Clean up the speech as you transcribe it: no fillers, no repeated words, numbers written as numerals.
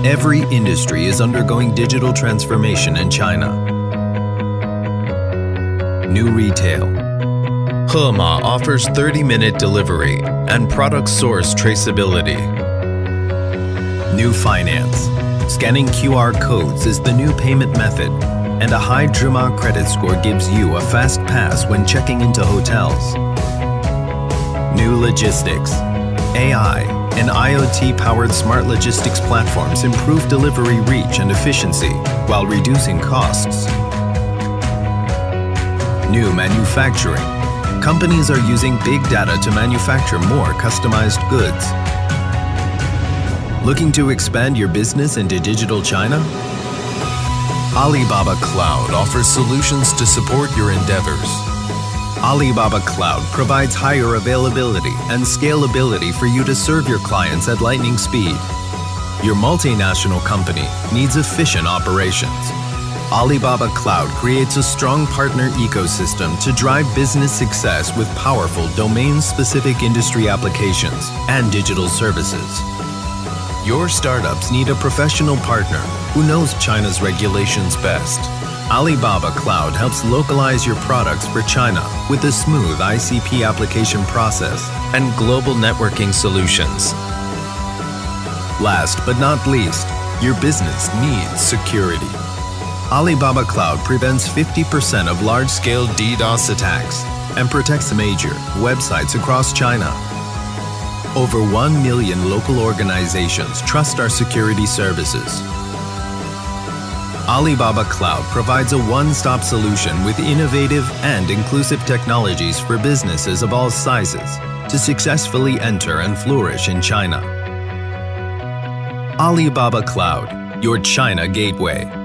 Every industry is undergoing digital transformation in China. New retail. Hema offers 30-minute delivery and product source traceability. New finance. Scanning QR codes is the new payment method, and a high Zhima credit score gives you a fast pass when checking into hotels. New logistics. AI and IoT-powered smart logistics platforms improve delivery reach and efficiency while reducing costs. New manufacturing. Companies are using big data to manufacture more customized goods. Looking to expand your business into digital China? Alibaba Cloud offers solutions to support your endeavors. Alibaba Cloud provides higher availability and scalability for you to serve your clients at lightning speed. Your multinational company needs efficient operations. Alibaba Cloud creates a strong partner ecosystem to drive business success with powerful domain-specific industry applications and digital services. Your startups need a professional partner who knows China's regulations best. Alibaba Cloud helps localize your products for China with a smooth ICP application process and global networking solutions. Last but not least, your business needs security. Alibaba Cloud prevents 50% of large-scale DDoS attacks and protects major websites across China. Over 1 million local organizations trust our security services. Alibaba Cloud provides a one-stop solution with innovative and inclusive technologies for businesses of all sizes to successfully enter and flourish in China. Alibaba Cloud, your China gateway.